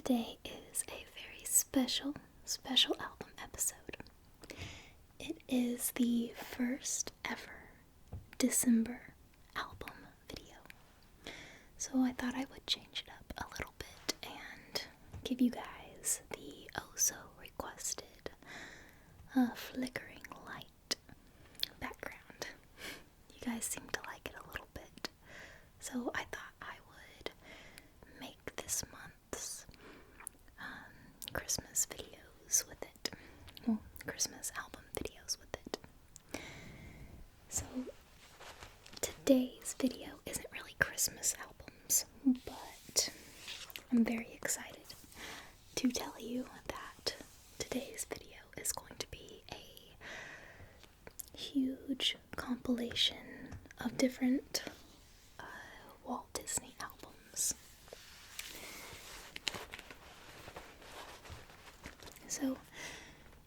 Today is a very special album episode. It is the first ever December album video. So I thought I would change it up a little bit and give you guys the requested flickering light background. You guys seem to like it a little bit. So I thought I would make this month's Christmas videos with it. Well, Christmas album videos with it. So today's video isn't really Christmas albums, but I'm very excited to tell you that today's video is going to be a huge compilation of different Walt Disney albums. So,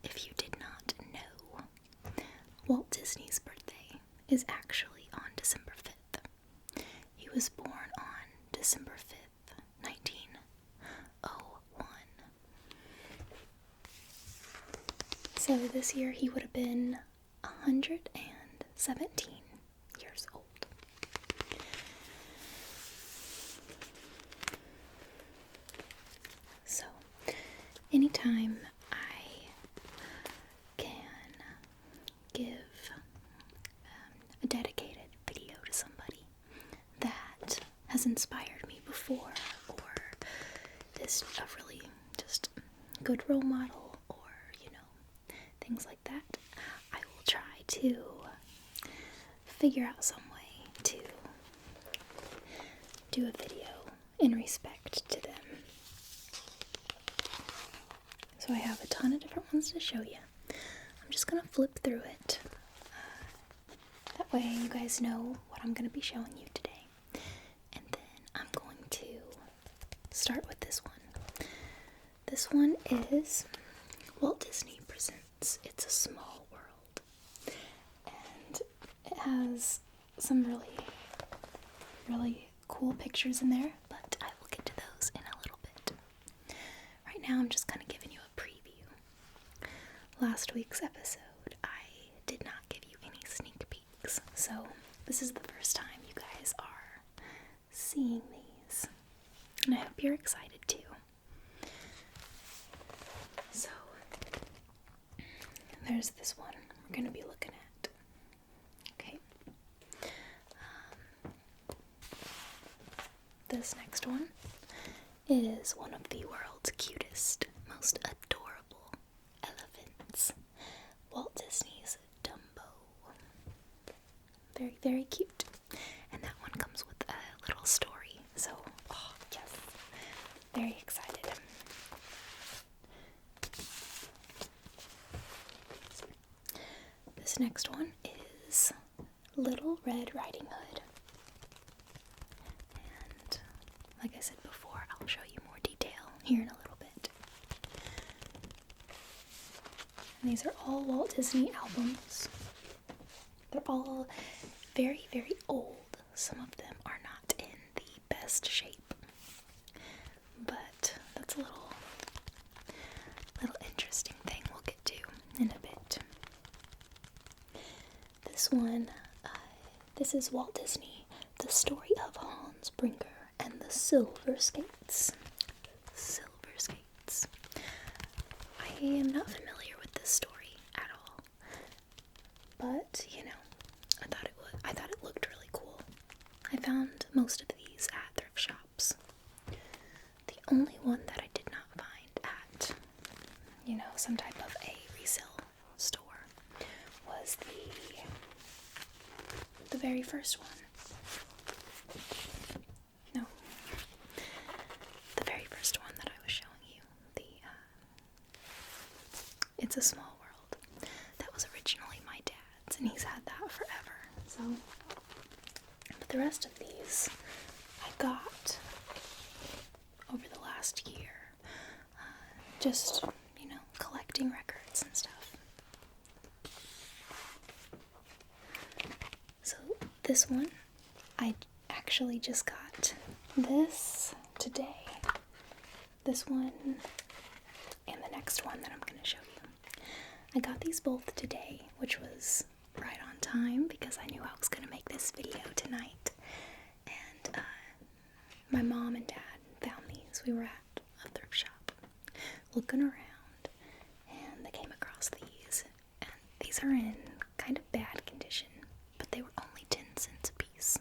if you did not know, Walt Disney's birthday is actually on December 5th. He was born on December 5th, 1901. So this year he would have been 117 years old. So, anytime I can give a dedicated video to somebody that has inspired me before, or is a really just good role model, or, things like that, I will try to figure out some way to do a video in respect to them. So I have a ton of different ones to show you. I'm just going to flip through it. That way you guys know what I'm going to be showing you today. And then I'm going to start with this one. This one is Walt Disney Presents It's a Small World. And it has some really cool pictures in there, but I will get to those in a little bit. Right now I'm just kind of giving you a preview. Last week's episode, I did not give you any sneak peeks, so this is the first time you guys are seeing these, and I hope you're excited too. So, there's this one we're going to be looking at. Okay. This next one is one of the world's cutest, most adorable elephants. Walt Disney's Dumbo. Very, very cute. And that one comes with a little story. So, yes. Very excited. This next one is Little Red Riding Hood. And like I said before, I'll show you more detail here in a little bit. And these are all Walt Disney albums. They're all very, very old. Some of them are not in the best shape. But that's a little interesting thing we'll get to in a bit. This one, this is Walt Disney, The Story of Hans Brinker and the Silver Skates. Silver Skates. I am not familiar with this story at all, but I thought it looked really cool. I found most of these at thrift shops. The only one that I did not find at, some type of a resale store was the very first one. No. The very first one that I was showing you. It's a Small World. That was originally my dad's, and he's had that forever. So, but the rest of these I got over the last year. Just, collecting records and stuff. So, this one, I actually just got this today. this one and the next one that I'm going to show you. I got these both today, which was right on time because I knew I was going to make this video tonight. And my mom and dad found these. We were at a thrift shop looking around, and they came across these. And these are in kind of bad condition, but they were only 10 cents a piece.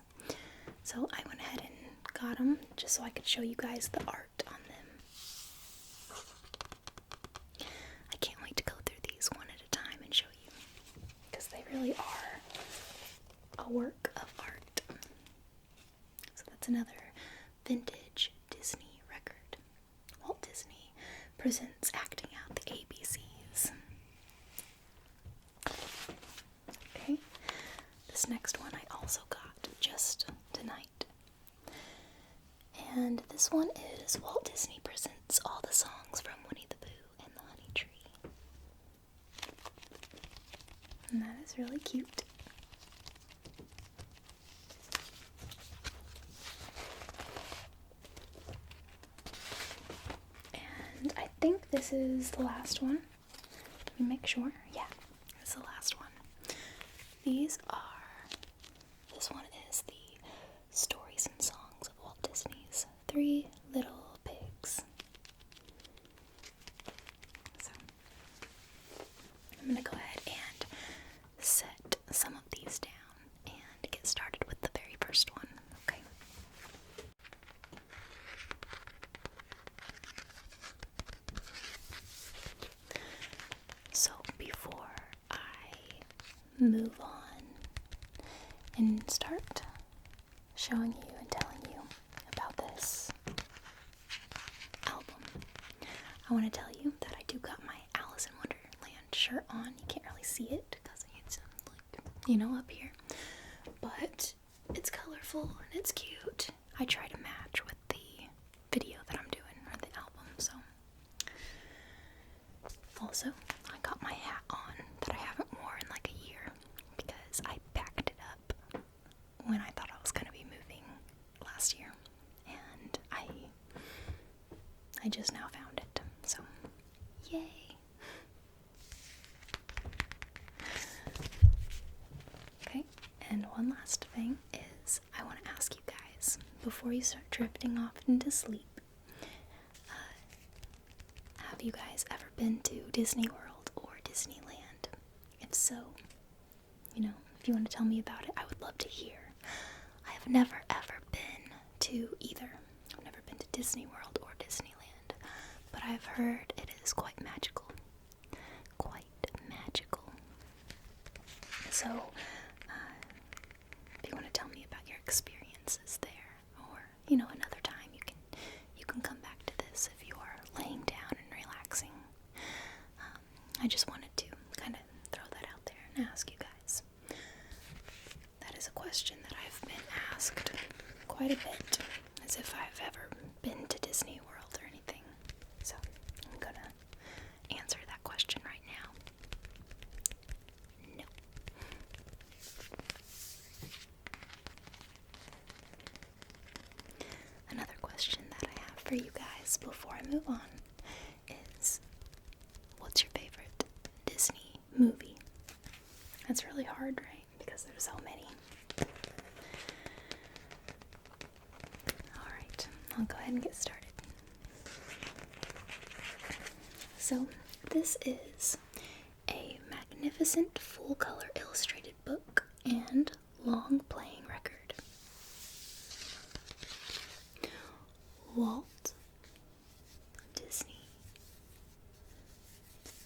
So I went ahead and got them just so I could show you guys the art on them. I can't wait to go through these one at a time and show you, because they really are a work of art. So that's another vintage Disney record. Walt Disney presents acting out the ABCs. Okay, this next one I also got just tonight. And this one is Walt Disney presents all the songs from Winnie the Pooh and the Honey Tree. And that is really cute. And I think this is the last one. Let me make sure. Yeah, it's the last one. This one is the Stories and Songs of Walt Disney's Three Little Pigs. So, I'm going to go ahead and set some of these down and get started with the very first one, okay? So, before I move on and start showing you and telling you about this album, I want to tell you that I do got my Alice in Wonderland shirt on. You can't really see it because it's up here, but it's colorful and it's cute. I try to match with the video that I'm doing, or the album. So also, I got my hat on that I haven't worn in like a year because I packed it up when I thought I was going to be moving last year, and I just now found it, so yay. Okay, and one last thing is I want to ask you guys, before you start drifting off into sleep, have you guys ever been to Disney World or Disneyland? If so, if you want to tell me about it, I would love to hear. I have never ever been to either. I've never been to Disney World or Disneyland, but I've heard it is quite magical. Quite magical. So, if you want to tell me about your experiences there, or, another time, you can come back to this if you are laying down and relaxing. I just wanted to kind of throw that out there and ask you guys. That is a question that I've been asked quite a bit, as if I've ever been to Disney World or anything. So I'm gonna answer that question right now. No. Another question that I have for you guys before I move on is, what's your favorite Disney movie? That's really hard, right? Because there's so many. Alright, I'll go ahead and get started. So, this is a magnificent full-color illustrated book and long-playing record. Walt Disney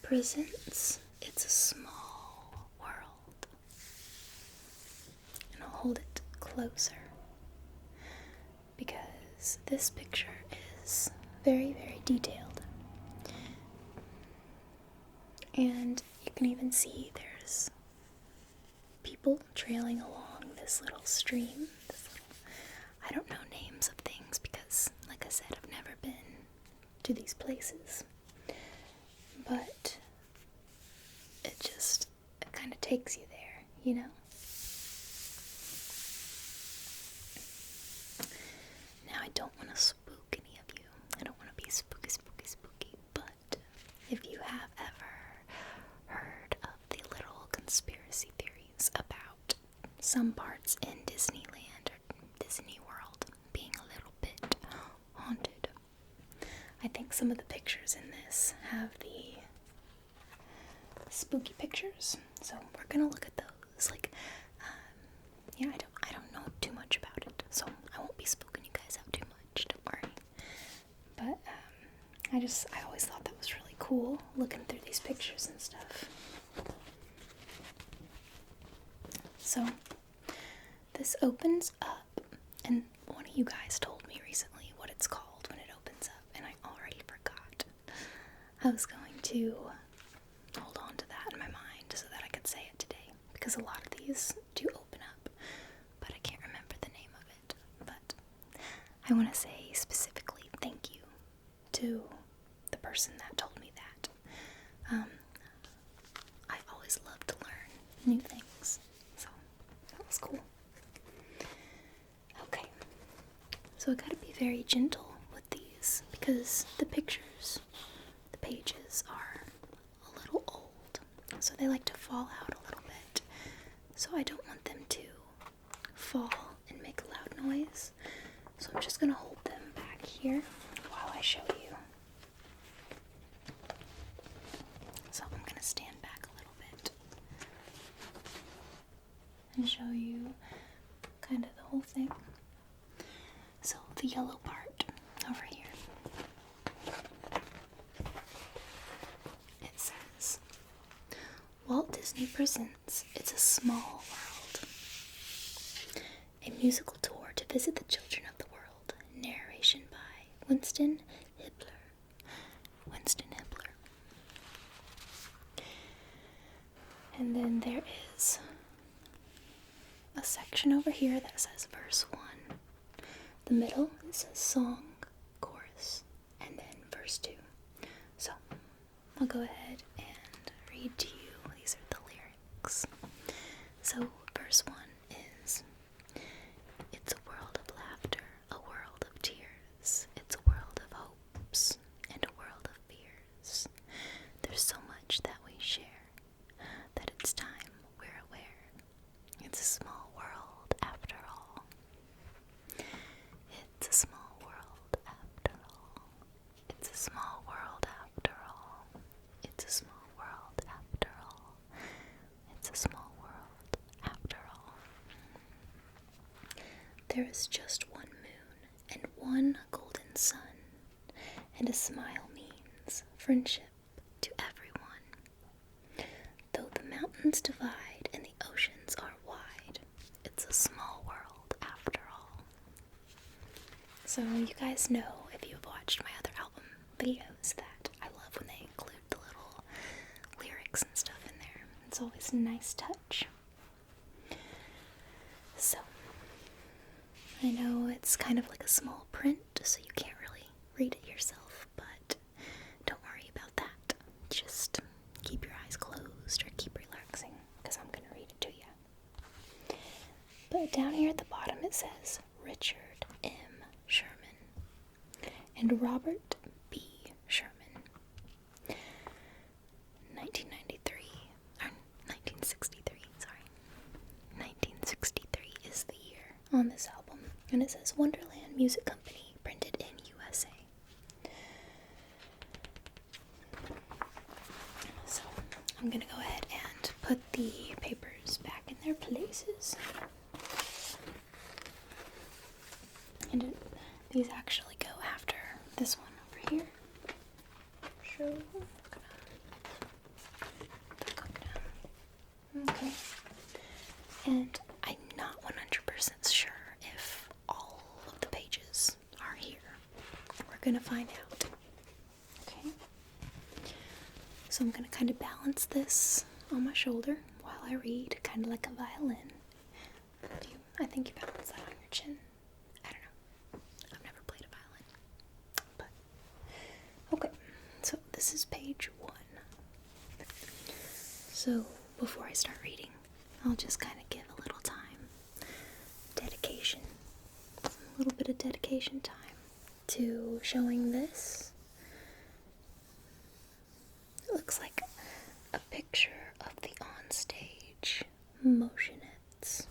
presents It's a Small World. And I'll hold it closer because this picture is very, very detailed. And you can even see there's people trailing along this little stream. I don't know names of things because, like I said, I've never been to these places. But it kind of takes you there, Now, I don't want to spook any of you. I don't want to be spooky. some parts in Disneyland or Disney World being a little bit haunted. I think some of the pictures in this have the spooky pictures, so we're gonna look at those. Yeah, I don't know too much about it, so I won't be spooking you guys out too much, don't worry. But I always thought that was really cool, looking through these pictures and stuff. So, this opens up, and one of you guys told me recently what it's called when it opens up, and I already forgot. I was going to hold on to that in my mind so that I could say it today, because a lot of these do open up, but I can't remember the name of it. But I want to say specifically thank you to the person that told me that. I always love to learn new things, so that was cool. Okay, so I gotta be very gentle with these because the pictures, the pages are a little old, so they like to fall out a little bit. So I don't want them to fall and make a loud noise. So I'm just gonna hold them back here while I show you. So I'm gonna stand back a little bit and show you kind of the whole thing. So the yellow part over here, it says, Walt Disney presents It's a Small World, a musical tour to visit the children of the world. Narration by Winston Hibbler. Winston Hibbler. And then there is a section over here that says verse 1. The middle, it says song, chorus, and then verse 2. So, I'll go ahead and read to you. These are the lyrics. So, verse 1 is, it's a world of laughter, a world of tears. It's a world of hopes and a world of fears. There's so much that we share that it's time we're aware. It's a small world after all. It's a small world after all. It's a small world after all. It's a small world after all. It's a small world after all. There is just one moon and one golden sun, and a smile means friendship to everyone. Though the mountains divide and the oceans are wide, it's a small world after all. So you guys know, if you've watched my other album videos, that I love when they include the little lyrics and stuff in there. It's always a nice touch. So, I know it's kind of like a small print, so you can't really read it yourself, but don't worry about that. Just keep your eyes closed or keep relaxing, because I'm going to read it to you. But down here at the bottom it says Richard M. Sherman and Robert B. Sherman. 1993, or 1963, sorry. 1963 is the year on this album, and it says Wonderland Music Company, printed in USA. So, I'm gonna go ahead and put the papers back in their places. And these actually go after this one over here. So, okay. And I'm not 100% sure if all of the pages are here. We're gonna find out. Okay. So I'm gonna kind of balance this on my shoulder while I read, kind of like a violin. I think you balance that on your chin. I don't know. I've never played a violin. But, okay. So this is page 1. So before I start reading, I'll just kind of give a little time. Dedication. A little bit of dedication time to showing this. It looks like a picture of the onstage motionettes.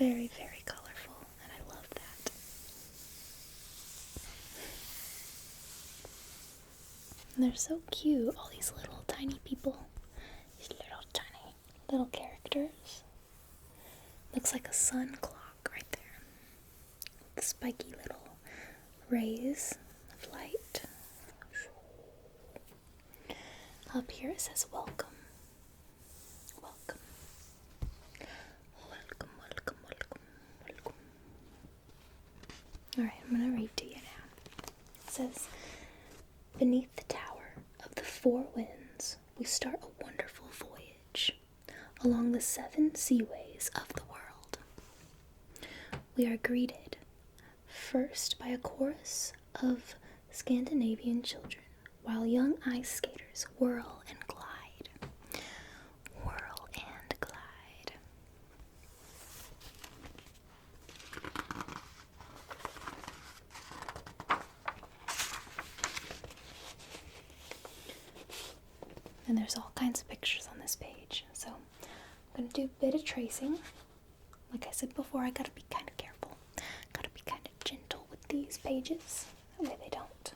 Very, very colorful, and I love that. And they're so cute, all these little tiny people. These little tiny little characters. Looks like a sun clock right there. The spiky little rays of light. Up here it says welcome. Welcome. Welcome, welcome, welcome, welcome. Alright, I'm going to read to you now. It says, beneath the tower of the four winds, we start a wonderful voyage along the 7 seaways of the world. We are greeted first by a chorus of Scandinavian children, while young ice skaters whirl and glide. Whirl and glide. And there's all kinds of pictures on this page, so I'm going to do a bit of tracing. Like I said before, I gotta be kind of careful. Gotta be kind of gentle with these pages. That way they don't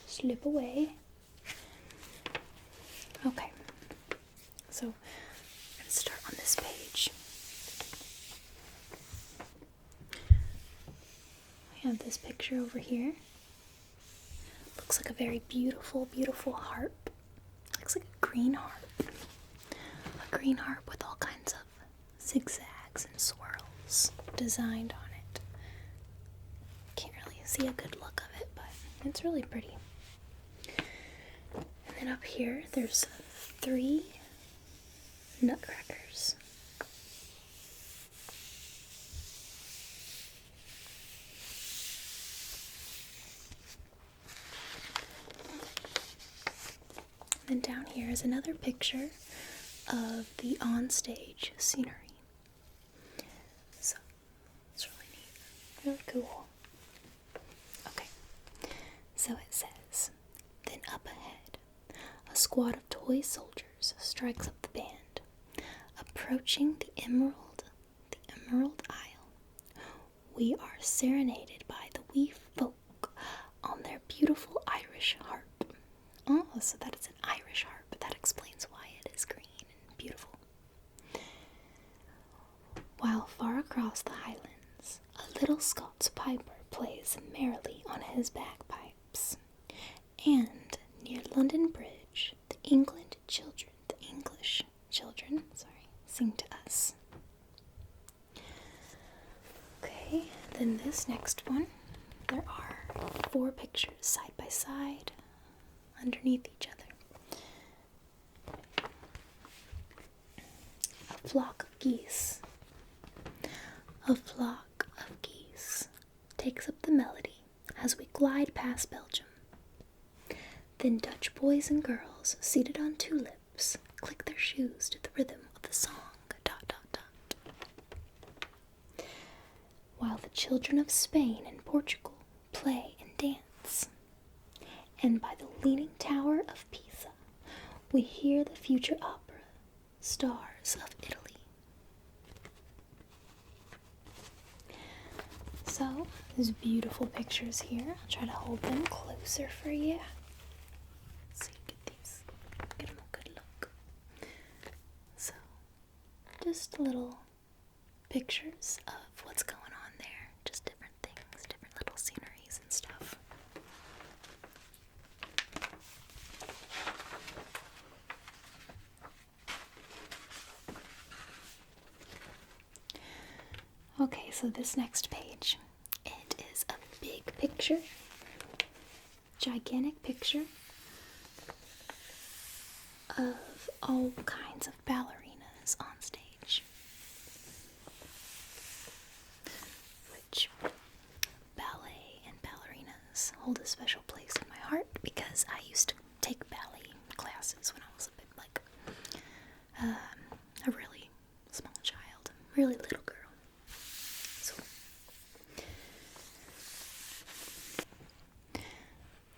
slip away. Okay. So, I'm going to start on this page. We have this picture over here. Looks like a very beautiful, beautiful harp. Looks like a green harp. A green harp with all kinds of zigzags and swirls designed on it. Can't really see a good look of it, but it's really pretty. And then up here, there's 3 nutcrackers. And then down here is another picture of the onstage scenery. So, it's really neat. Really cool. Okay. So it says, then up ahead, a squad of toy soldiers strikes up the band, approaching the Emerald Isle. We are serenaded by the wee folk on their beautiful Irish harp. Oh, so that is an Irish harp. That explains why it is green and beautiful. While far across the highlands, a little Scots piper plays merrily on his bagpipes. And near London Bridge, the English children, sing to us. Okay, then this next one, there are 4 pictures side by side underneath each other. A flock of geese. A flock of geese takes up the melody as we glide past Belgium. Then Dutch boys and girls seated on tulips click their shoes to the rhythm of the song, ... While the children of Spain and Portugal play and dance. And by the leaning tower of Pisa, we hear the future opera, Stars of Italy. So, there's beautiful pictures here. I'll try to hold them closer for you. So you get them a good look. So, just little pictures of what's going on there. Just different things, different little sceneries and stuff. Okay, so this next page, it is a big picture, gigantic picture of all kinds of ballerinas on stage. Which ballet and ballerinas hold a special place in my heart because I used to take ballet classes when I was a bit like a really small child, really little girl.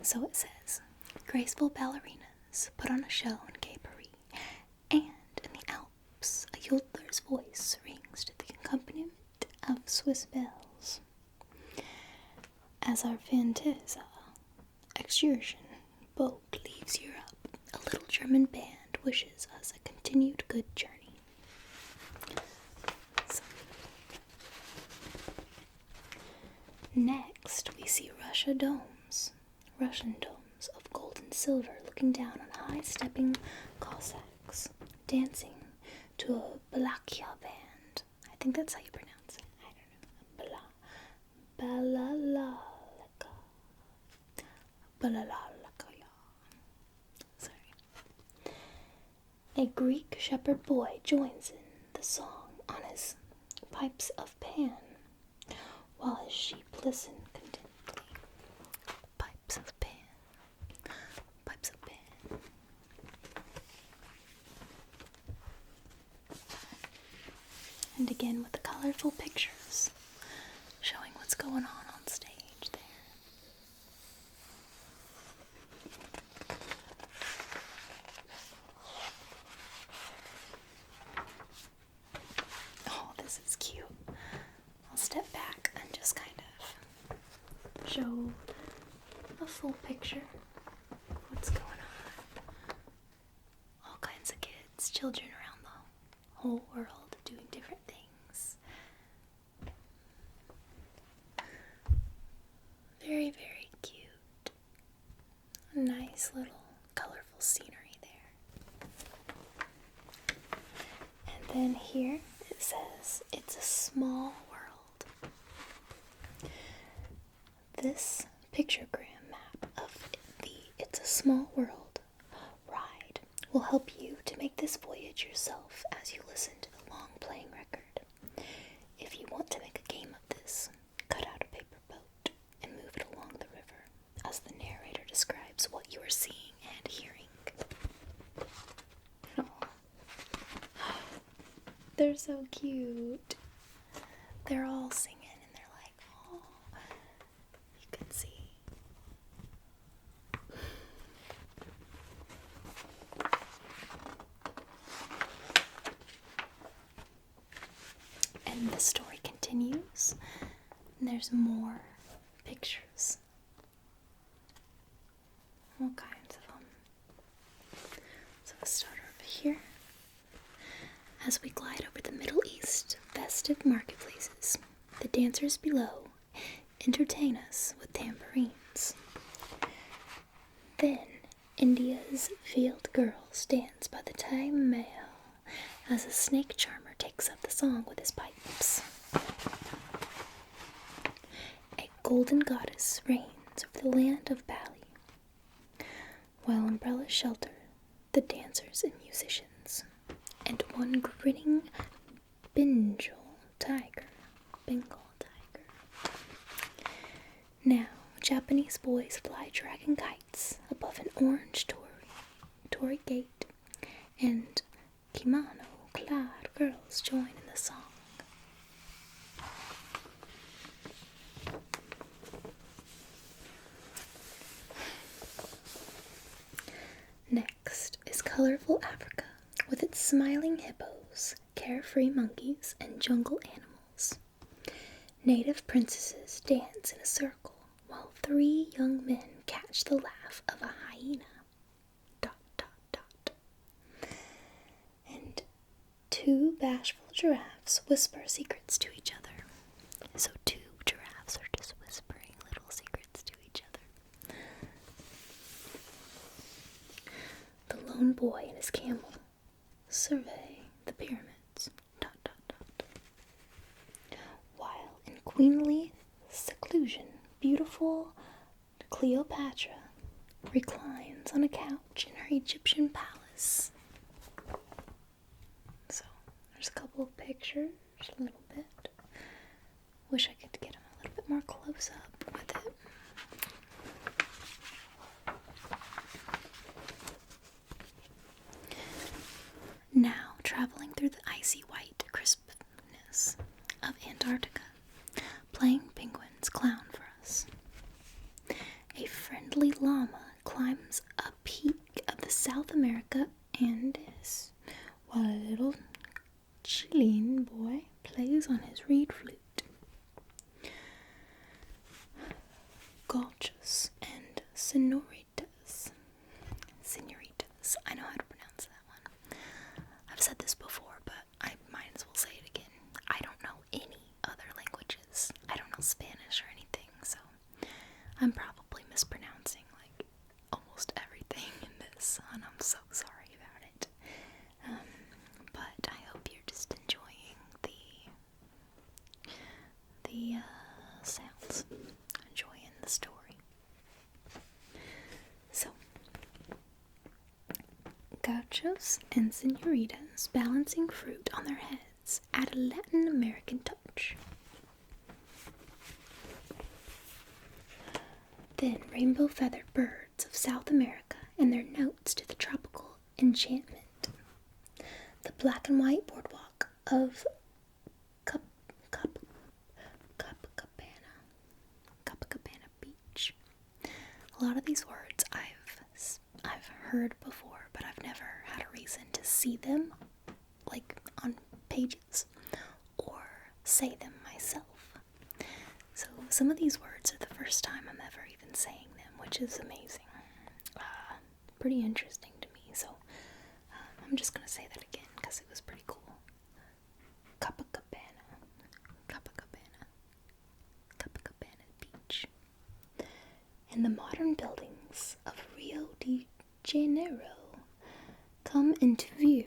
So it says, graceful ballerinas put on a show in gay Paris, and in the Alps, a yodeler's voice rings to the accompaniment Swiss bells. As our Fantasia excursion boat leaves Europe, a little German band wishes us a continued good journey. Next, we see Russian domes of gold and silver looking down on high-stepping Cossacks, dancing to a Balakia band. I think that's how you pronounce it. I don't know. Balalaka. Sorry. A Greek shepherd boy joins in the song on his pipes of Pan, while his sheep listen contentedly. Pipes of Pan. Pipes of Pan. And again with the colorful pictures showing what's going on stage there. Oh, this is cute. I'll step back and just kind of show a full picture of what's going on. All kinds of kids, children around the whole world doing different things. Very, very cute. A nice little colorful scenery there. And then here it says, "It's a small world." This pictogram map of the It's a Small World ride will help you to make this voyage yourself as you listen to the long playing record. If you want to make a game of this, cut out a paper boat and move it along the river as the narrator describes what you are seeing and hearing. Oh. They're so cute. They're all singing and they're like, oh, you can see. And the story continues, and there's more pictures. All kinds of them. So let's start over here. As we glide over the Middle East festive marketplaces, the dancers below entertain us with tambourines. Then India's field girls dance by the time Mahal as a snake charmer takes up the song with his pipes. A golden goddess reigns over the land of Bali, while umbrellas shelter the dancers and musicians, and one grinning Bengal tiger. Now, Japanese boys fly dragon kites above an orange torii gate, and kimono-clad girls join in the song. Next is colorful Africa with its smiling hippos, carefree monkeys, and jungle animals. Native princesses dance in a circle while 3 young men catch the laugh of a hyena. ... And 2 bashful giraffes whisper secrets to each other. So 2 giraffes are just whispering little secrets to each other. The lone boy and his camel survey the pyramids. ... While in queenly seclusion, beautiful Cleopatra reclines on a couch in her Egyptian palace. So, there's a couple of pictures, a little bit. Wish I could get them a little bit more close up with it. Now, traveling through the icy white crispness of Antarctica, playing penguins clown for us. A friendly llama climbs a peak of the South America Andes, while a little Chilean boy plays on his reed flute. gauchos and senoritas. Senoritas. I know how to pronounce that one. I've said this before, but I might as well say it again. I don't know any other languages. I don't know Spanish or anything, so I'm probably mispronouncing like almost everything in this, and I'm so sorry about it. But I hope you're just enjoying the sounds, enjoying the story. So, gauchos and senoritas balancing fruit on their heads add a Latin American touch. Then rainbow-feathered birds of South America and their notes to the tropical enchantment. The black and white boardwalk of Copacabana Beach. A lot of these words I've heard before, but I've never had a reason to see them, like on pages, or say them myself. So some of these words are the first time I'm ever even saying them, which is amazing. Pretty interesting to me, so I'm just going to say that again because it was pretty cool. Copacabana Beach. And the modern buildings of Rio de Janeiro come into view.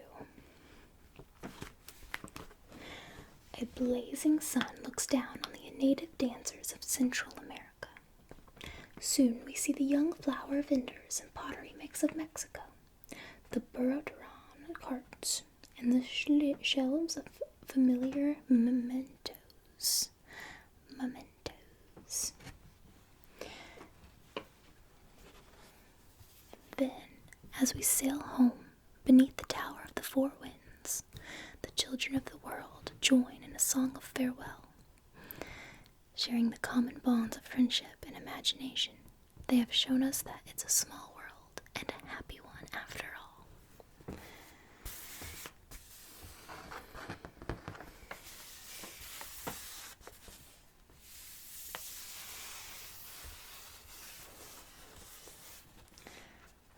A blazing sun looks down on the native dancers of Central America. Soon we see the young flower vendors and pottery mix of Mexico, the burro-duran carts, and the shelves of familiar mementos. Then, as we sail home beneath the Tower of the Four Winds, the children of the world join in a song of farewell. Sharing the common bonds of friendship and imagination, they have shown us that it's a small world and a happy one after all.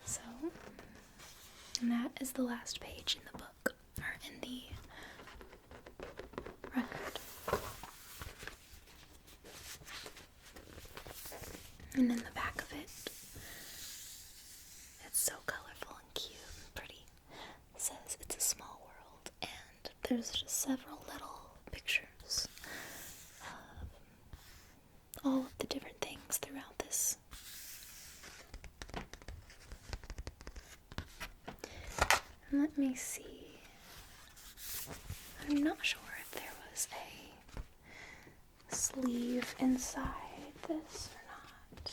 So, and that is the last page in the book, or in the record. And in the back of it, it's so colorful and cute and pretty. It says it's a small world, and there's just several little pictures of all of the different things throughout this. And let me see. I'm not sure if there was a sleeve inside this or not.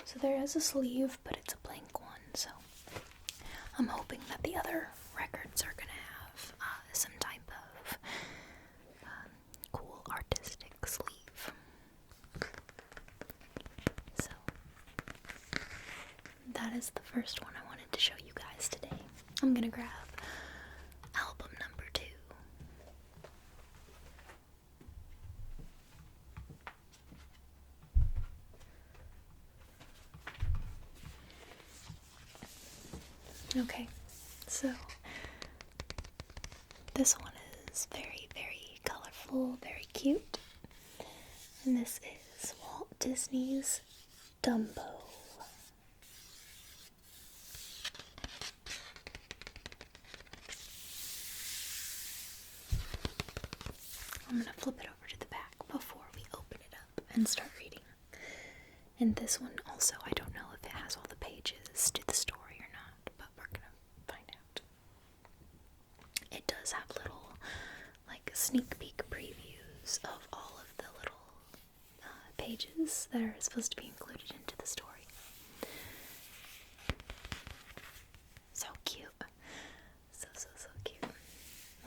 So there is a sleeve, but it's a blank one, so I'm hoping that the other records are going to have some type of cool artistic sleeve. So that is the first one I wanted to show you guys today. I'm going to grab album number 2. Okay, so this one is very, very colorful, very cute, and this is Walt Disney's Dumbo. I'm going to flip it over to the back before we open it up and start reading. And this one also, I don't know if it has all the pages to the story or not, but we're going to find out. It does have little, like, sneak peek previews of all of the little pages that are supposed to be included into the story. So cute. So cute.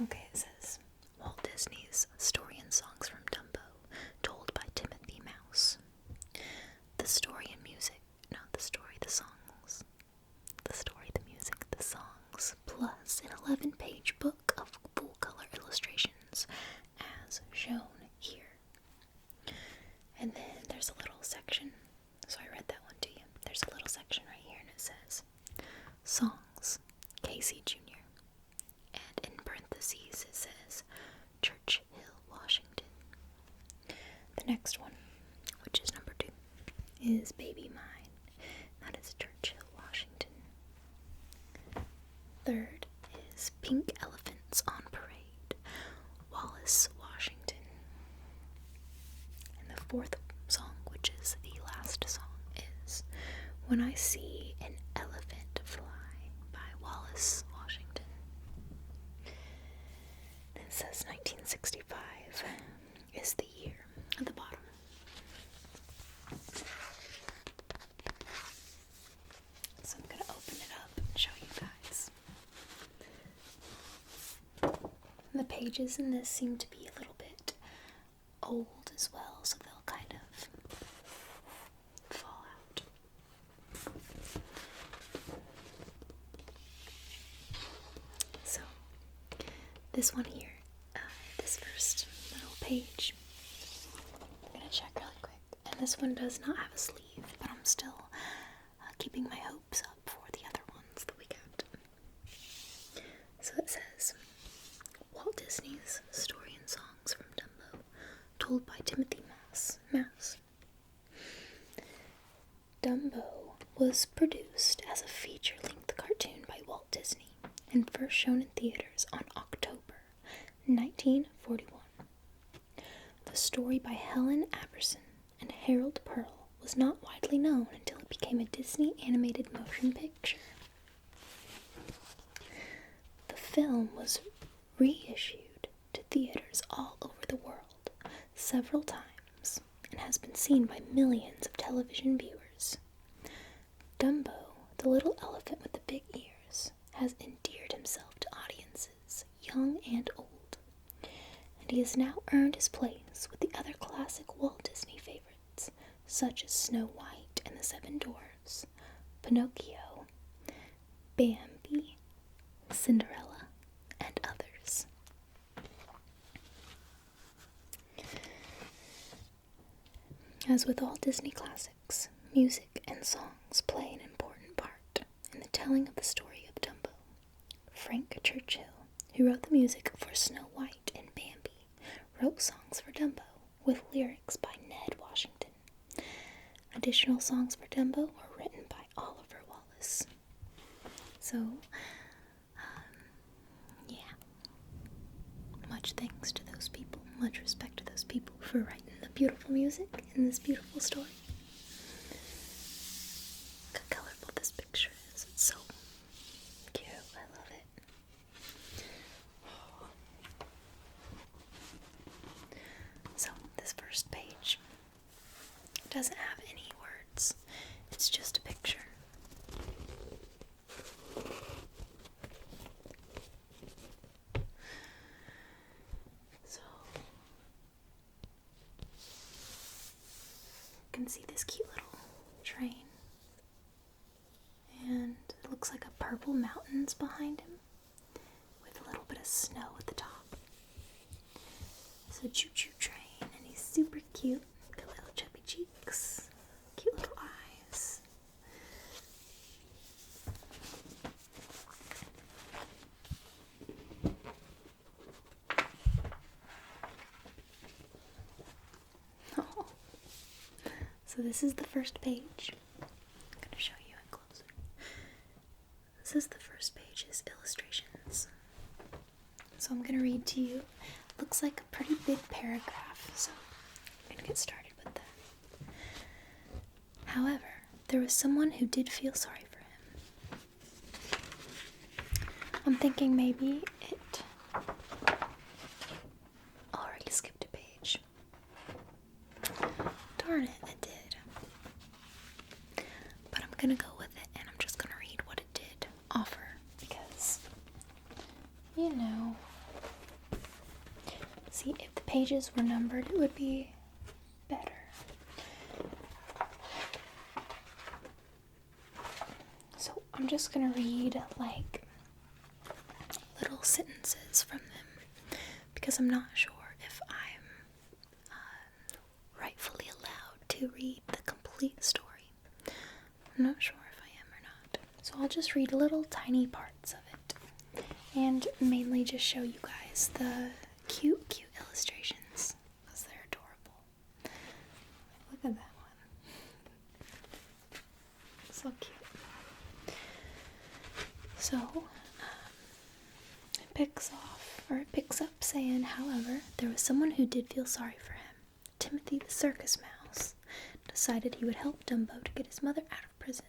Okay, it says, Walt Disney's Story and Songs from Dumbo, told by Timothy Mouse. The story and music, not the story, the songs. The story, the music, the songs, plus an 11-page book of full-color section, so I read that one to you. There's a little section right here, and it says, Songs, Casey Jr. And in parentheses it says, Church Hill, Washington. The next one, which is number 2, is Baby Mine. That is Church Hill, Washington. Third is Pink Elephants on Parade, Wallace, Washington. And the fourth song, which is the last song, is When I See an Elephant Fly by Wallace, Washington. And it says 1965 is the year at the bottom. So I'm going to open it up and show you guys. And the pages in this seem to be a little bit old as well, so they'll kind of fall out. So, this one here, this first little page, I'm going to check really quick. And this one does not have a sleeve, but I'm still keeping my hopes up for the other ones that we got. So it says, Walt Disney's Story and Songs from Dumbo, told by Timothy Mouse. Dumbo was produced as a feature-length cartoon by Walt Disney and first shown in theaters on October 1941. The story by Helen Aberson and Harold Pearl was not widely known until it became a Disney animated motion picture. The film was reissued to theaters all over the world several times and has been seen by millions of television viewers. Dumbo, the little elephant with the big ears, has endeared himself to audiences, young and old, and he has now earned his place with the other classic Walt Disney favorites, such as Snow White and the Seven Dwarfs, Pinocchio, Bambi, Cinderella, and others. As with all Disney classics, music and songs play an important part in the telling of the story of Dumbo. Frank Churchill, who wrote the music for Snow White and Bambi, wrote songs for Dumbo with lyrics by Ned Washington. Additional songs for Dumbo were written by Oliver Wallace. So, yeah. Much thanks to those people. Much respect to those people for writing the beautiful music in this beautiful story. Look how colorful this picture is. It's so cute. I love it. So, this first page doesn't have any words. It's just a picture. So, you can see this cute little train. And it looks like a purple mountains behind him with a little bit of snow at the top. It's a choo-choo train, and he's super cute. Got little chubby cheeks, cute little eyes. Oh. So this is the first page. I'm going to show you it closer. This is the first page's illustrations. So I'm going to read to you. Looks like a pretty big paragraph, so I'm going to get started with that. However, there was someone who did feel sorry for him. I'm thinking maybe it already skipped a page. Darn it, it did. But I'm going to go with it, and I'm just going to read what it did offer, because, you know, see, if the pages were numbered, it would be better. So I'm just going to read, like, little sentences from them, because I'm not sure if I'm rightfully allowed to to read the complete story. I'm not sure if I am or not. So I'll just read little tiny parts of it. And mainly just show you guys the cute illustrations, because they're adorable. Look at that one. So cute. So, it picks up saying, however, there was someone who did feel sorry for him. Timothy the circus mouse decided he would help Dumbo to get his mother out of prison.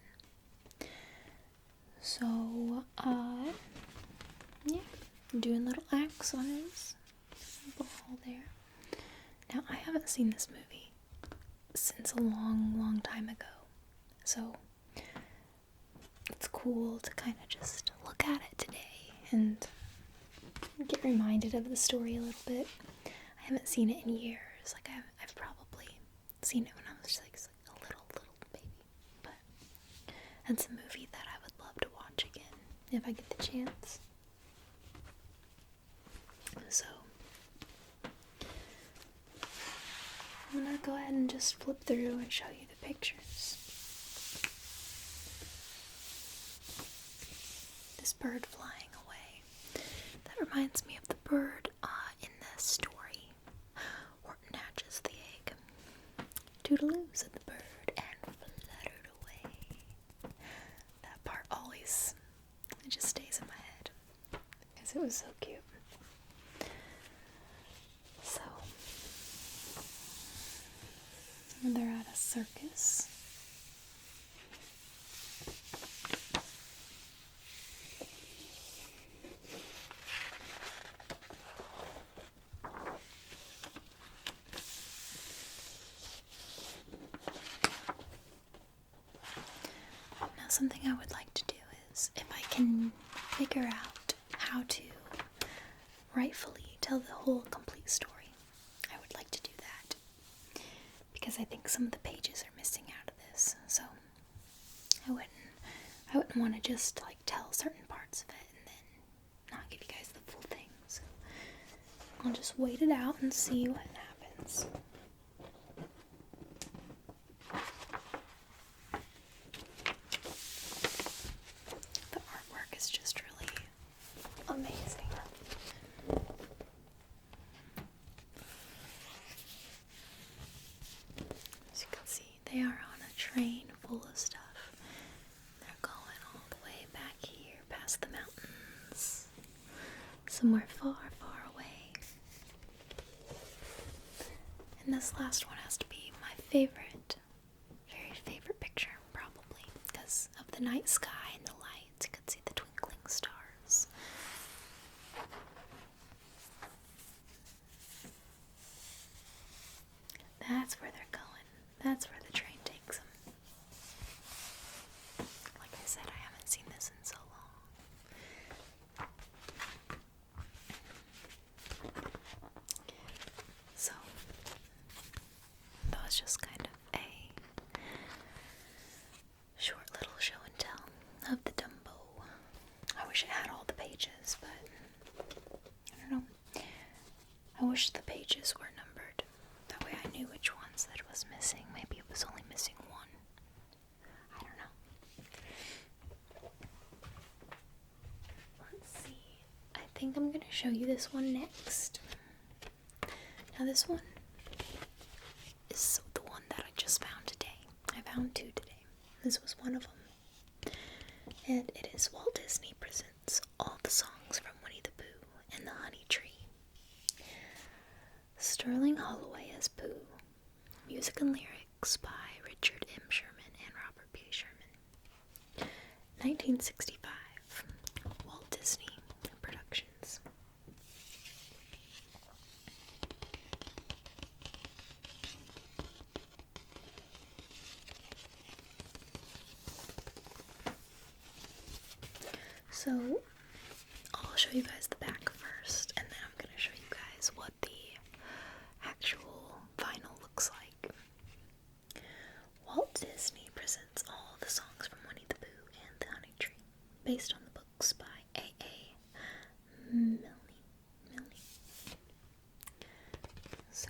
So, yeah, doing little acts on his ball there. Now, I haven't seen this movie since a long time ago, so it's cool to kind of just look at it today and get reminded of the story a little bit. I haven't seen it in years. Like, I've probably seen it when I was just like a little baby. But it's a movie that I would love to watch again if I get the chance. So I'm gonna go ahead and just flip through and show you the pictures. This bird flying away. That reminds me of the bird in the story. Horton hatches the egg. Toodaloo said the bird and fluttered away. That part always, it just stays in my head because it was so cute. So, they're at a circus. Something I would like to do is, if I can figure out how to rightfully tell the whole complete story, I would like to do that. Because I think some of the pages are missing out of this, so I wouldn't want to just like tell certain parts of it and then not give you guys the full thing. So I'll just wait it out and see what happens. Is just really amazing. As you can see, they are on a train full of stuff. They're going all the way back here past the mountains, somewhere far away. And this last one has to be my favorite, very favorite picture, probably, because of the night sky and the lights. You can see the twinkling stars. That's where they're going. That's where the train takes them. Like I said, I haven't seen this in so long. So, that was just kind of a short little show and tell of the Dumbo. I wish it had all the pages, but I don't know. I wish the pages were numbered. That way I knew which ones that was missing. Maybe it was only missing one. I don't know. Let's see. I think I'm going to show you this one next. Now this one is the one that I just found today. I found two today. This was one of them. And it is Walt Disney Presents All the Songs from Winnie the Pooh and the Honey Tree. Sterling Holloway as Pooh. Music and lyrics by Richard M. Sherman and Robert P. Sherman. 1965. Walt Disney Productions. So, I'll show you guys the back first, and then I'm going to show you guys what the actual vinyl looks like. Walt Disney Presents All the Songs from Winnie the Pooh and the Honey Tree, based on the books by A.A. Milne. So,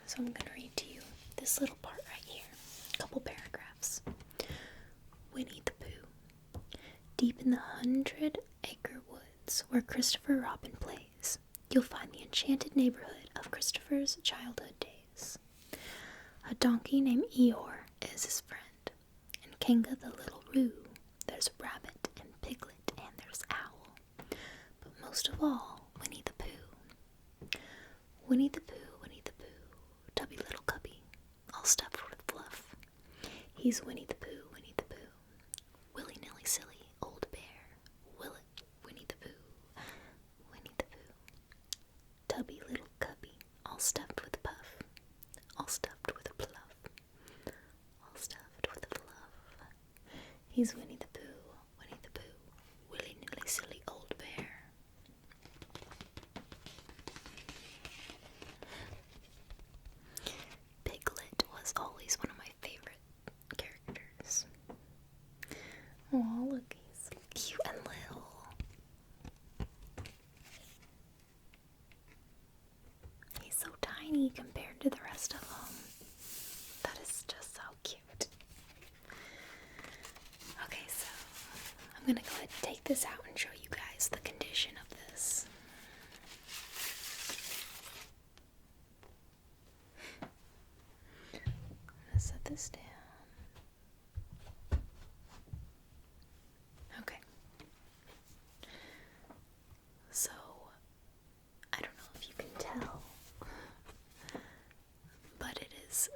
So I'm going to read to you this little part right here. A couple paragraphs. Winnie the Pooh. Deep in the 100-acre woods where Christopher Robin plays, you'll find the enchanted neighborhood of Christopher's childhood days. A donkey named Eeyore is his friend, and Kinga the little Roo. There's Rabbit and Piglet, and there's Owl. But most of all, Winnie the Pooh. Winnie the Pooh, Winnie the Pooh, tubby little cubby, all stuffed with fluff. He's Winnie the Pooh, Winnie the Pooh. Willy-nilly silly old bear. Winnie the Pooh, Winnie the Pooh. Tubby little cubby, all stuffed with puff, all stuffed with a fluff, all stuffed with a fluff. He's Winnie the Pooh, Winnie the Pooh, willy-nilly silly old bear. Piglet was always one of my favorite characters. Oh, look, he's cute and little. He's so tiny compared to the rest of them. That is just so cute. Okay, so I'm going to go ahead and take this out and show you guys the condition of this. I'm going to set this down. Okay. So, I don't know if you can tell, but it is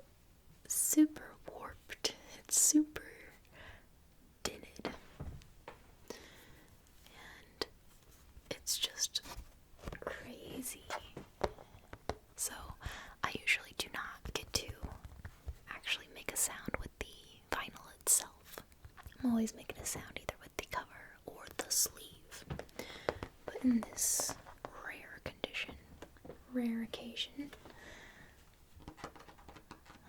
super warped. It's super dinted. And it's just crazy. So, I usually do not get to actually make a sound with the vinyl itself. I'm always making a sound either with the cover or the sleeve. But in this rare occasion,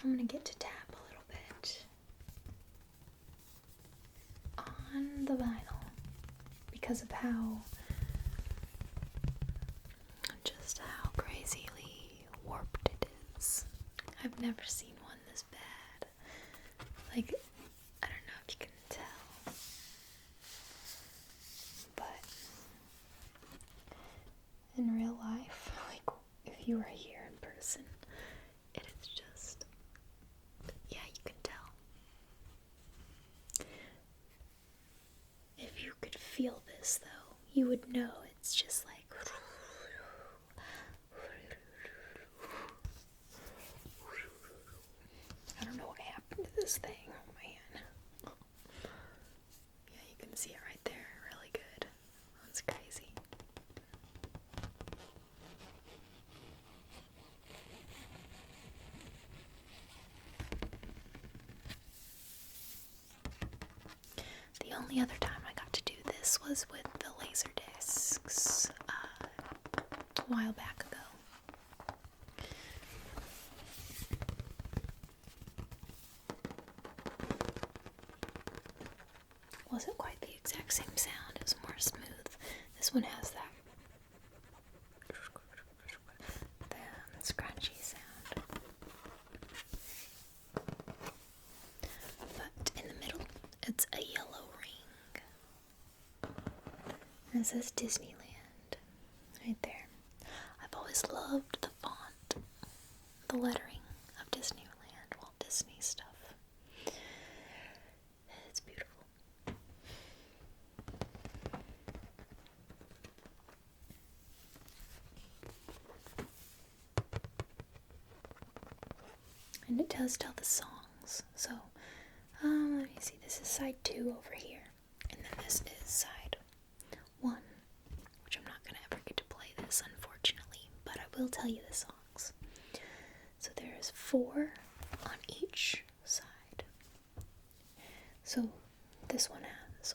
I'm going to get to tap a little bit on the vinyl because of just how crazily warped it is. I've never seen one this bad. Like, I don't know if you can tell, but in real life, like, if you were here in person, it is just, yeah, you can tell. If you could feel this, though, you would know it's just like, I don't know what happened to this thing. Oh, man. Yeah, you can see it right there. Really good. That's crazy. The only other time I got to do this was with the laser discs a while back ago. Wasn't quite the exact same sound, it was more smooth. This one has that scratchy sound. But in the middle, it's a yellow ring. And it says Disneyland right there. I've always loved the font, the lettering of Disneyland, Walt Disney stuff. It's beautiful. And it does tell the songs. So, let me see. This is side 2 over here. And then this is side 1. Which I'm not going to ever get to play this, unfortunately. But I will tell you the songs. So there's 4 on each side. So this one has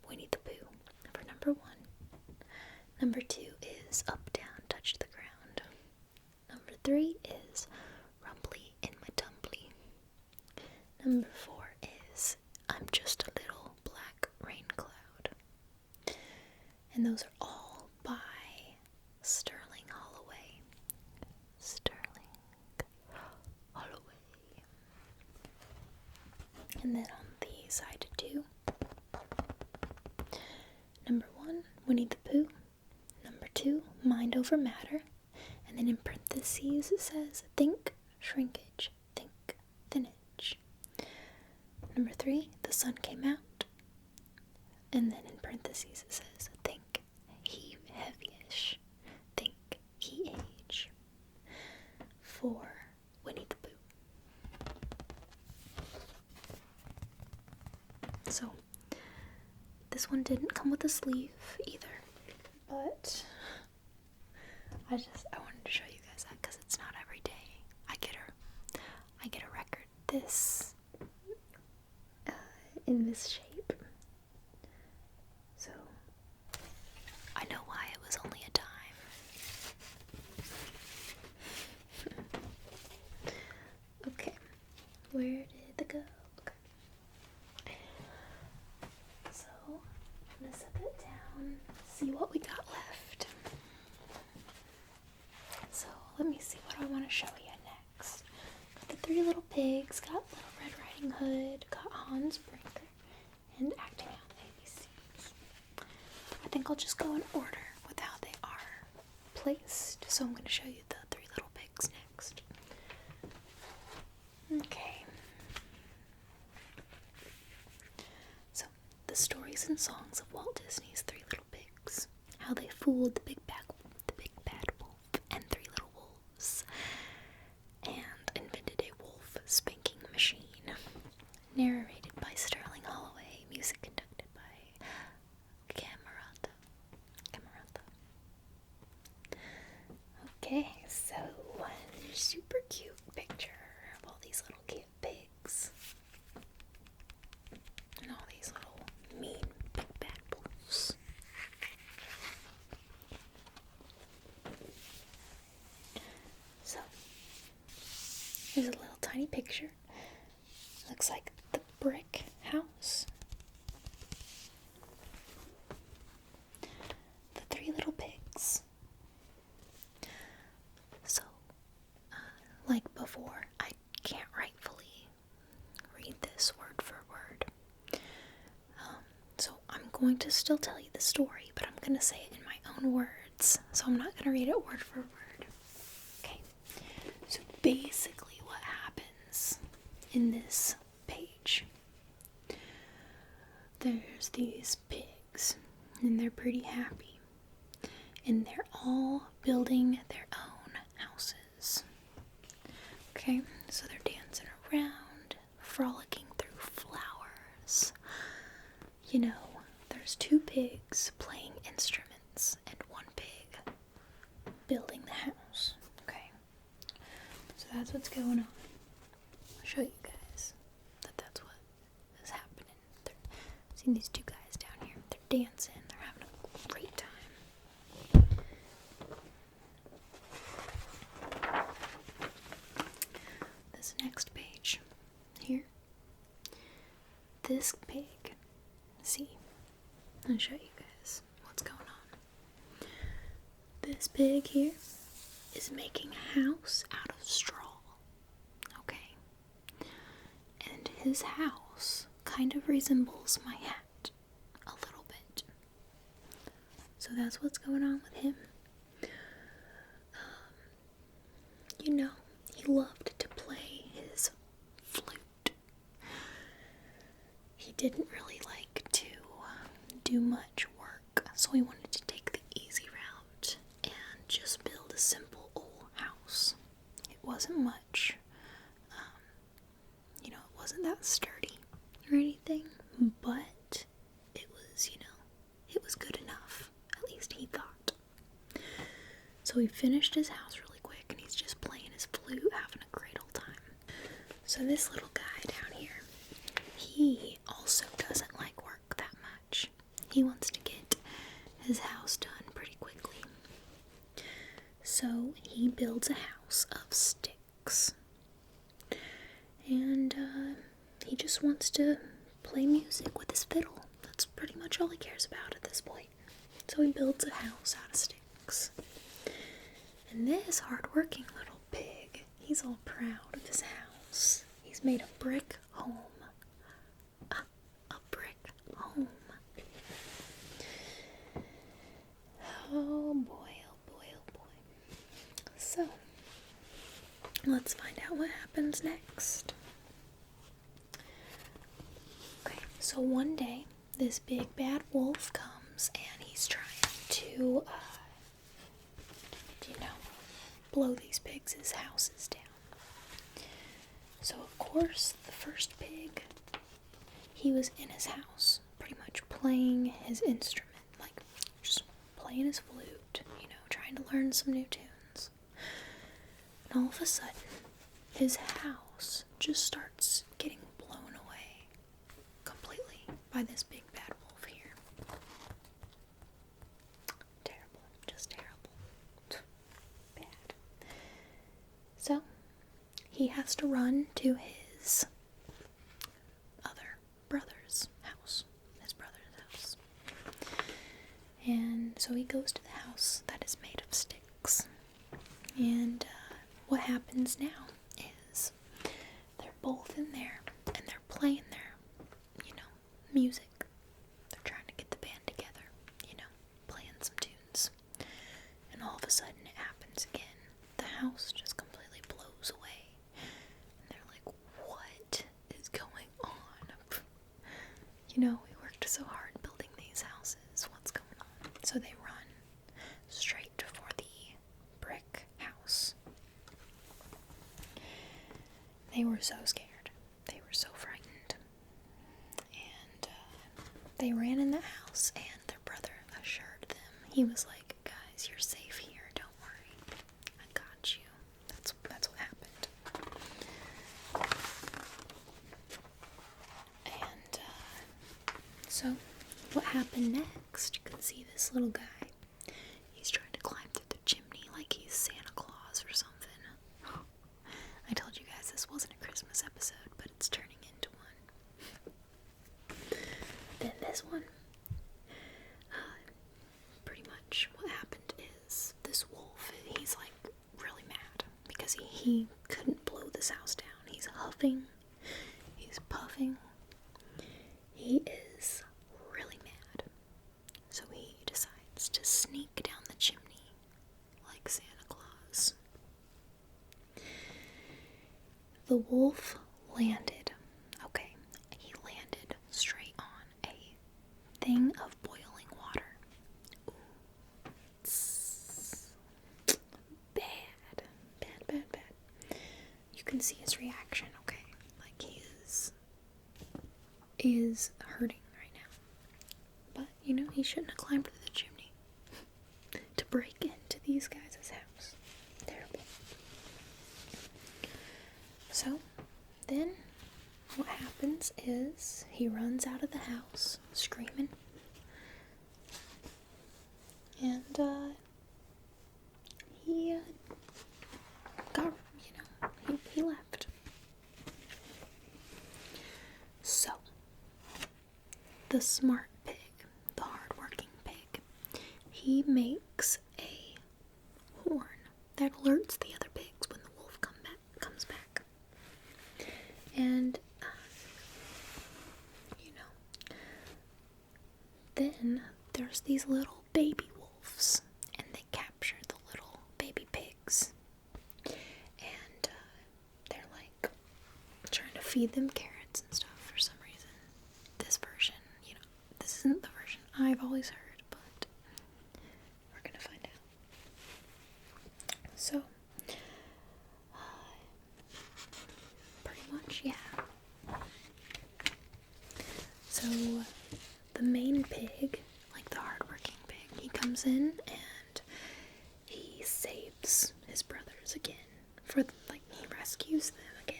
Winnie the Pooh for number 1. Number 2 is Up, Down, Touch the Ground. Number 3 is Rumbly in My Tumbly. Number 4 is I'm Just a Little Black Rain Cloud. And those are all by Sterling Holloway. Sterling And then on the side 2, number 1, Winnie the Pooh. Number 2, Mind Over Matter. And then in parentheses it says, think, shrinkage, think, thinage. Number 3, The Sun Came Out. And then in parentheses it says, think, heave, heavyish, think, he age. For Winnie the Pooh. So, this one didn't come with a sleeve either, but I wanted to show you guys that because it's not every day I get a record this in this shape. So I know why it was only a dime. Okay, where did it go? Okay. So I'm gonna set that down, see what we got left. So let me see what I want to show you next. Got the 3 Little Pigs, got Little Red Riding Hood, got Hans Brinker, and Acting Out ABCs. I think I'll just go in order with how they are placed. So I'm going to show you the 3 Little Pigs next. Okay. So, the stories and songs of Walt Disney's 3 Little Pigs. How they fooled the big bad wolf and 3 little wolves. And invented a wolf spanking machine. Narrated by Sterling Holloway. Music conducted by Camerata. Okay, so super cute picture of all these little cute pigs. And all these little mean big bad wolves. So, here's a little tiny picture. Looks like the brick house. The 3 Little Pigs. So, like before, I can't rightfully read this word for word. So I'm going to still tell you the story, but I'm going to say it in my own words. So I'm not going to read it word for word. Okay. So basically what happens in this page, there's these pigs, and they're pretty happy. And they're all building their own houses. Okay, so they're dancing around, frolicking through flowers. You know, there's 2 pigs playing instruments and 1 pig building the house. Okay, so that's what's going on. I'll show you guys that that's what is happening. Seeing these 2 guys down here, they're dancing, they're having a great time. This next page here, this pig, see, I'll show you guys what's going on. This pig here is making a house out of straw, okay? And his house kind of resembles my hat a little bit. So that's what's going on with him. You know, he loved to play his flute. He didn't really like to do much work, so he wanted to take the easy route and just build a simple old house. It wasn't much, it wasn't that sturdy or anything, but it was, it was good enough. At least he thought. So he finished his house really quick, and he's just playing his flute, having a great old time. So this little guy down here, he also doesn't like work that much. He wants to get his house done pretty quickly. So he builds a house of sticks. And he just wants to play music with his fiddle. That's pretty much all he cares about at this point. So he builds a house out of sticks. And this hard-working little pig, he's all proud of his house. He's made a brick home let's find out what happens next. Okay, so one day, this big bad wolf comes and he's trying to, blow these pigs' houses down. So, of course, the first pig, he was in his house, pretty much playing his instrument, like just playing his flute, trying to learn some new tunes. And all of a sudden, his house just starts getting blown away completely by this big bad wolf here. Terrible, just terrible. Bad. So, he has to run to his other brother's house. And so he goes to the house that is made of sticks. And what happens now is they're both in there and they're playing their, music. They're trying to get the band together, playing some tunes. And all of a sudden it happens again. The house just completely blows away. And they're like, what is going on? We worked so hard building these houses. What's going on? So they run straight for the brick house. They were so scared. They were so frightened. And they ran in the house, and their brother assured them. He was like, guys, you're safe here. Don't worry. I got you. That's what happened. And so what happened next, you can see this little guy. He's trying to climb through the chimney like he's Santa Claus or something. I told you guys this wasn't a Christmas episode, but it's turning into one. Then this one, pretty much what happened is this wolf, he's like really mad because he couldn't blow this house down. He's huffing, he's puffing, he is really mad. So he decides to sneak down the chimney like Santa Claus. The wolf landed. Okay, he landed straight on a thing of boiling water. Ooh. Bad. You can see his reaction, okay? Like he is hurting right now. But, he shouldn't have climbed through the chimney to break into these guys' house. Terrible. So, then, what happens is he runs out of the house screaming. And, he got, he left. So, the smart pig, the hardworking pig, he makes a horn that alerts the other pigs when the wolf comes back. And, then there's these little baby wolves, and they capture the little baby pigs. And they're like trying to feed them carrots and stuff for some reason. This version, this isn't the version I've always heard, but we're gonna find out. So, pretty much, yeah. So, the main pig, like the hardworking pig, he comes in and he saves his brothers again. He rescues them again.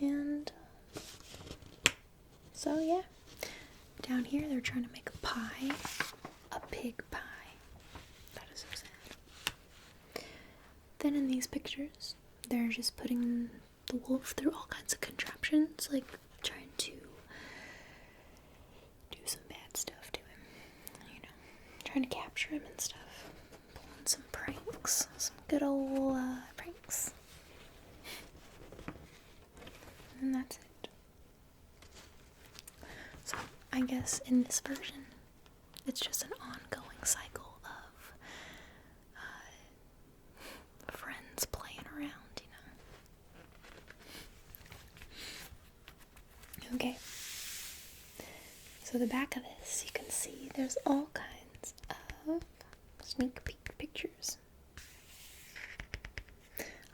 And so, yeah. Down here, they're trying to make a pie. A pig pie. That is so sad. Then in these pictures, they're just putting the wolf through all kinds of contraptions, like trying to do some bad stuff to him, trying to capture him and stuff, pulling some pranks, some good old pranks, and that's it. So I guess in this version, it's just an ongoing cycle of So the back of this, you can see there's all kinds of sneak peek pictures.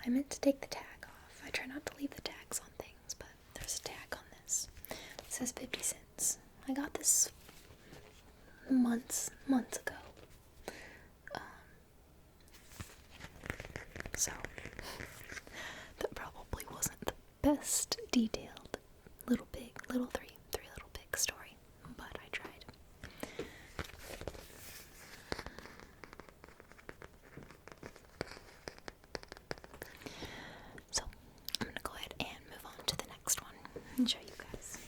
I meant to take the tag off. I try not to leave the tags on things, but there's a tag on this. It says 50 cents. I got this months ago. So that probably wasn't the best detailed three little pig story, but I tried. So I'm gonna go ahead and move on to the next one and show you guys.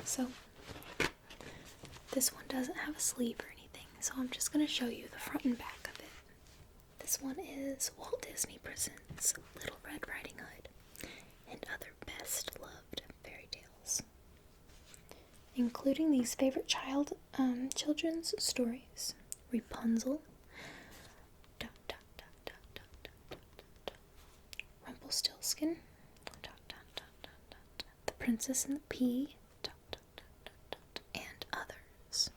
So this one doesn't have a sleeve or anything, so I'm just going to show you the front and back of it. This one is Walt Disney Presents Little Red Riding Hood and Other Best Loved Fairy Tales, including these favorite children's stories: Rapunzel, Rumpelstiltskin, The Princess and the Pea, and others.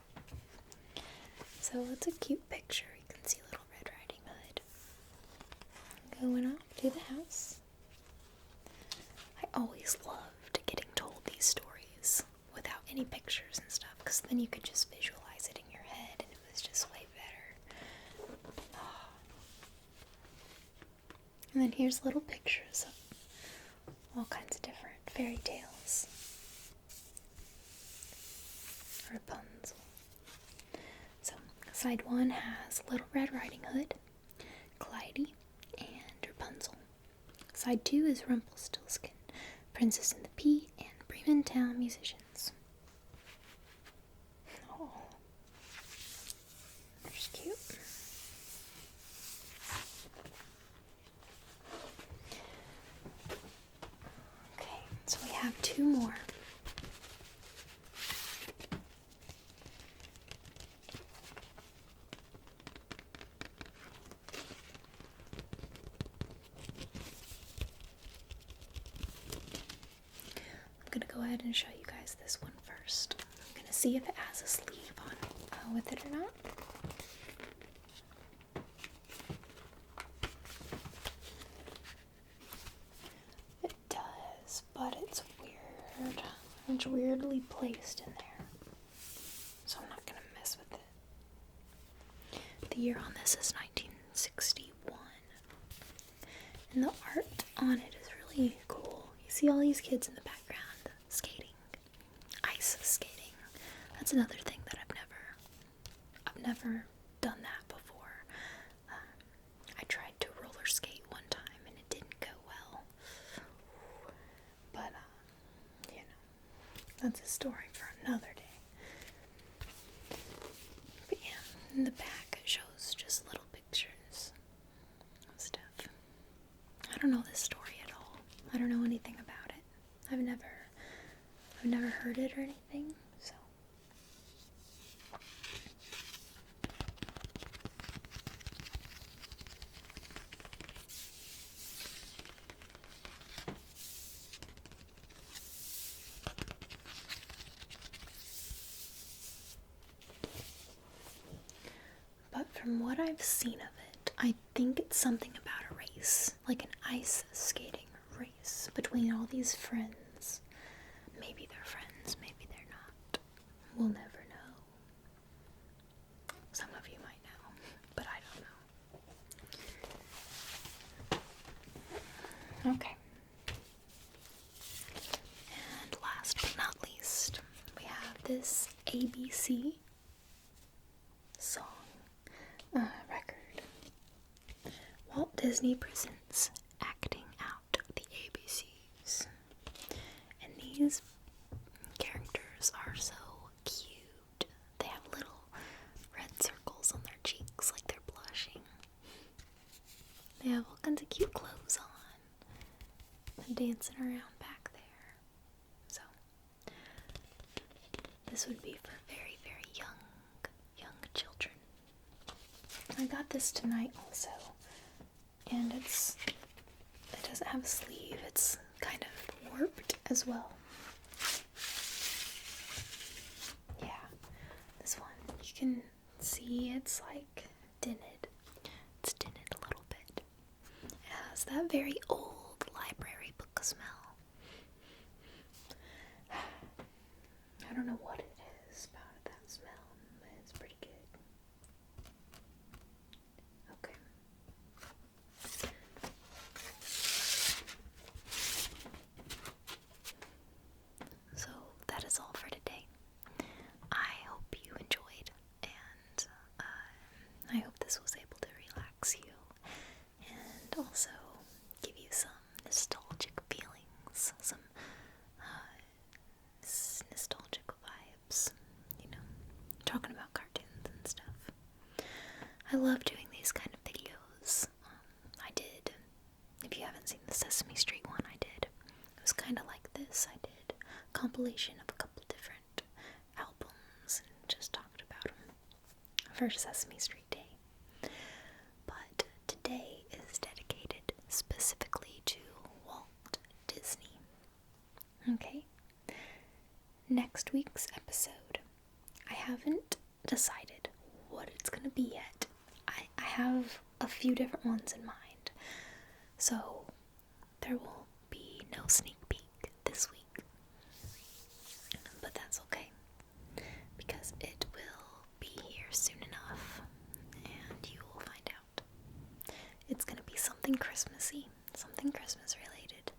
So it's a cute picture. You can see Little Red Riding Hood going off to the house. I always loved getting told these stories without any pictures and stuff, because then you could just visualize it in your head and it was just way better. Oh. And then here's little pictures of all kinds of different fairy tales. Rapunzel. So, side one has Little Red Riding Hood, Clyde, and Rapunzel. Side two is Rumpelstiltskin, Princess and the Pea, and Bremen Town Musicians. Oh, that's cute. Okay, so we have two more. I'm going to go ahead and show you guys this one first. I'm going to see if it has a sleeve on with it or not. It does, but it's weird. It's weirdly placed in there. So I'm not going to mess with it. The year on this is 1961. And the art on it is really cool. You see all these kids in the background skating, ice skating. That's another thing that I've never done that before. I tried to roller skate one time and it didn't go well. But, that's a story for another day. But yeah, in the back it shows just little pictures of stuff. I don't know this story at all. I don't know anything about it. I've never heard it or anything, so. But from what I've seen of it, I think it's something about a race, like an ice skating race between all these friends. Maybe they're friends, maybe they're not. We'll never know. Some of you might know, but I don't know. Okay. And last but not least, we have this ABC song record. Walt Disney Presents Acting Out the ABCs. And these characters are so cute. They have little red circles on their cheeks like they're blushing. They have all kinds of cute clothes on and dancing around back there. So this would be for very, very young children. I got this tonight also, and it's doesn't have a sleeve. It's kind of warped as well. Yeah, this one, you can see it's like dinted. It's dinted a little bit. It has that very old library book smell. I don't know what it is about that smell, but it's pretty good. Okay. So that is all for today. I hope you enjoyed, and I hope this was able to relax you and also give you some nostalgic feelings, some nostalgic vibes, you know, talking about cartoons and stuff. I love doing these kind of videos. I did, if you haven't seen the Sesame Street one, I did. It was kind of like this. I did a compilation of a couple different albums and just talked about them for Sesame Street Day. But today is dedicated specifically to Walt Disney. Okay? Next week's episode, I haven't decided what it's going to be yet. I have a few different ones in mind. So, there will be no sneak peek this week. But that's okay, because it will be here soon enough, and you will find out. It's going to be something Christmassy, something Christmas related.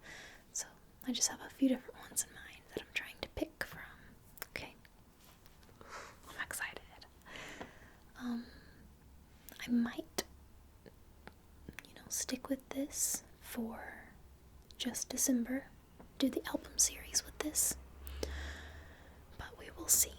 So, I just have a few different ones in mind that I'm trying to pick from. Okay? I'm excited. I might, stick with this for just December. Do the album series with this. But we will see.